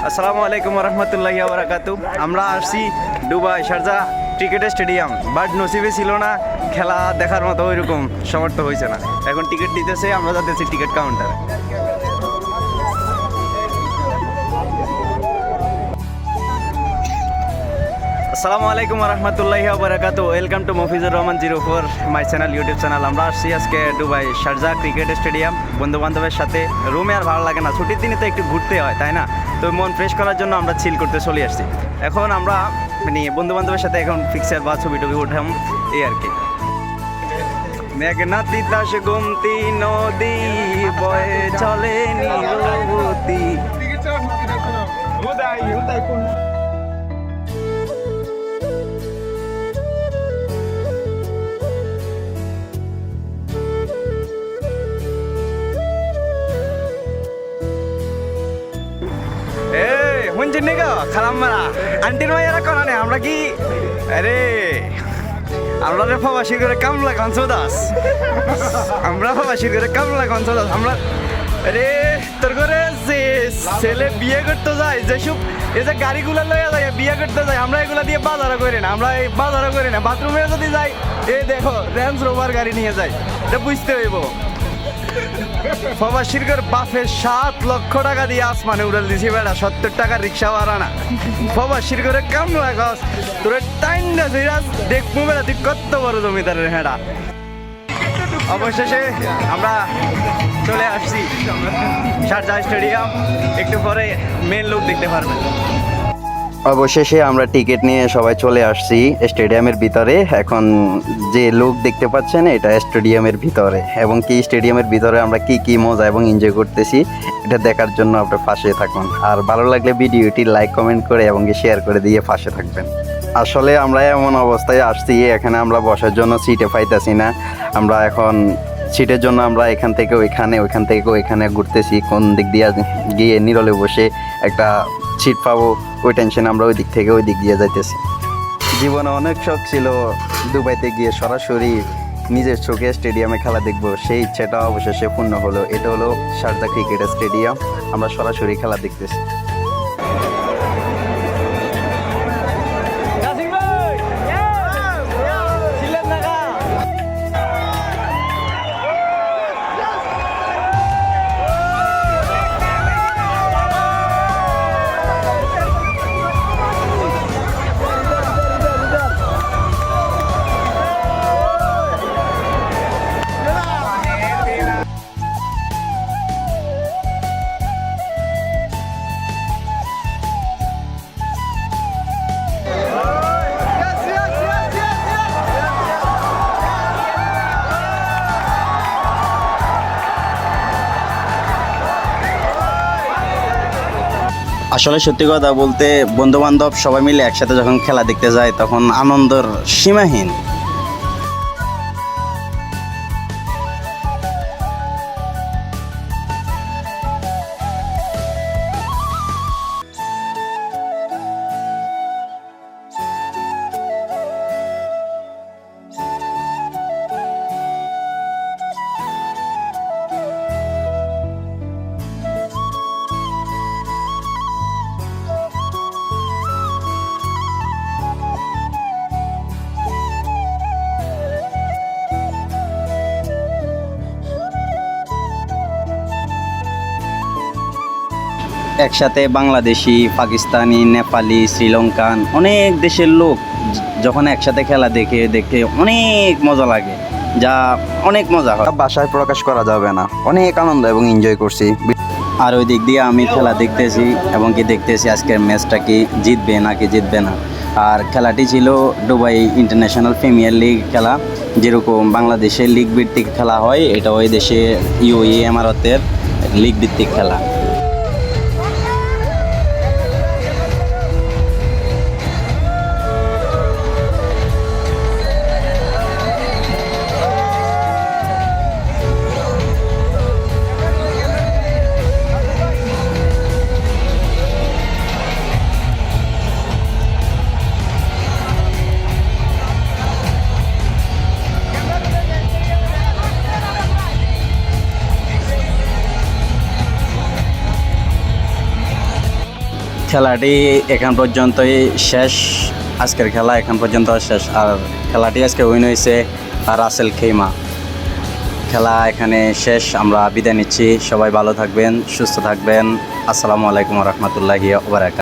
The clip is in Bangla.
আসসালামু আলাইকুম রহমতুল্লাহি বারাকাতু। আমরা আসছি Dubai Sharjah cricket stadium, but নসিবে ছিল না, খেলা দেখার মতো ওইরকম সমর্থ হয়েছে না। এখন টিকিট দিতেছে, আমরা যাচ্ছি টিকিট কাউন্টারে। আসসালামু আলাইকুম রহমতুল্লাহি বারাকাতু। Welcome to Mofizur Rahman 04 my channel, YouTube channel. আমরা আসছি আজকে দুবাই শারজা ক্রিকেট স্টেডিয়াম বন্ধু বান্ধবের সাথে। রুমে আর ভালো লাগে না, ছুটির দিনে তো একটু ঘুরতে হয়, তাই না? তো মন ফ্রেশ করার জন্য আমরা চিল করতে চলে আসছি। এখন আমরা বন্ধু বান্ধবের সাথে এখন পিকচার বা ছবি টবি উঠাম, এই আর কি। মেঘনা তিতাস গুমতি নদী বয়ে চলে নীরবতী। শুনছেন নাকি খারাপ মারা আন্টির মাইয়ারা করা নেই? আমরা কি আরে আমরা প্রবাসী করে কামলা কনসদাস, আমরা প্রবাসী করে কামলা কনসদাস। আমরা আরে তোর করে যে ছেলে বিয়ে করতে যায়, যেসব এই যে গাড়িগুলো লইয়া যায় বিয়ে করতে যায়, আমরা এগুলা দিয়ে বাজারও করি না। আমরা এই বাজারও করি না, বাথরুমে যদি যাই এই দেখো রেঞ্জ রোভার গাড়ি নিয়ে যাই, এটা বুঝতে হইব। প্রবাসীর বাপের 7 লক্ষ টাকা দিয়ে আসমানে উড়াল দিছি বেড়া, 70 টাকা রিক্সা ভাড়া না। প্রবাসীর করে কামলা গাছ তোর টাইম না দেখবো বেড়া, তুই কত বড় জমিদারের হেঁড়া। অবশেষে আমরা চলে আসছি শারজা স্টেডিয়াম, একটু পরে মেন লোক দেখতে পারবেন। অবশেষে আমরা টিকিট নিয়ে সবাই চলে আসছি স্টেডিয়ামের ভিতরে। এখন যে লোক দেখতে পাচ্ছেন এটা স্টেডিয়ামের ভিতরে, এবং কি স্টেডিয়ামের ভিতরে আমরা কি কি মজা এবং এনজয় করতেছি এটা দেখার জন্য আপনার পাশে থাকুন। আর ভালো লাগলে ভিডিওটি লাইক কমেন্ট করে এবং শেয়ার করে দিয়ে পাশে থাকবেন। আসলে আমরা এমন অবস্থায় আসছি, এখানে আমরা বসার জন্য সিটে পাইতেছি না। আমরা এখন সিটের জন্য আমরা এখান থেকে ওইখানে, ওইখান থেকে ওইখানে ঘুরতেছি, কোন দিক দিয়ে গিয়ে নিরলে বসে একটা সিট পাবো ওই টেনশন আমরা ওই দিক থেকে ওই দিক দিয়ে যাইতেছি। জীবনে অনেক শখ ছিল দুবাইতে গিয়ে সরাসরি নিজের চোখে স্টেডিয়ামে খেলা দেখবো, সেই ইচ্ছাটা অবশেষে পূর্ণ হলো। এটা হলো শারজা ক্রিকেট স্টেডিয়াম, আমরা সরাসরি খেলা দেখতেছি। আসলে সত্যি কথা বলতে বন্ধু বান্ধব সবাই মিলে একসাথে যখন খেলা দেখতে যায় তখন আনন্দের সীমাহীন। একসাথে বাংলাদেশি, পাকিস্তানি, নেপালি, শ্রীলঙ্কান অনেক দেশের লোক যখন একসাথে খেলা দেখে অনেক মজা লাগে, যা অনেক মজা হয়, ভাষায় প্রকাশ করা যাবে না। অনেক আনন্দ এবং এনজয় করছি। আর ওই দিক দিয়ে আমি খেলা দেখতেছি এবং কি দেখতেছি আজকের ম্যাচটা কি জিতবে নাকি জিতবে না। আর খেলাটি ছিল দুবাই ইন্টারন্যাশনাল প্রিমিয়ার লিগ খেলা, যেরকম বাংলাদেশের লিগ ভিত্তিক খেলা হয়, এটা ওই দেশে ইউএই এমারাতের লিগ ভিত্তিক খেলা। খেলাটি এখান পর্যন্তই শেষ। আজকের খেলা এখান পর্যন্ত শেষ। আর খেলাটি আজকে উইন হয়েছে রাসেল খেইমা। খেলা এখানে শেষ, আমরা বিদায় নিচ্ছি। সবাই ভালো থাকবেন, সুস্থ থাকবেন। আসসালামু আলাইকুম রহমতুল্লাহি ওয়া বারাকাতুহু।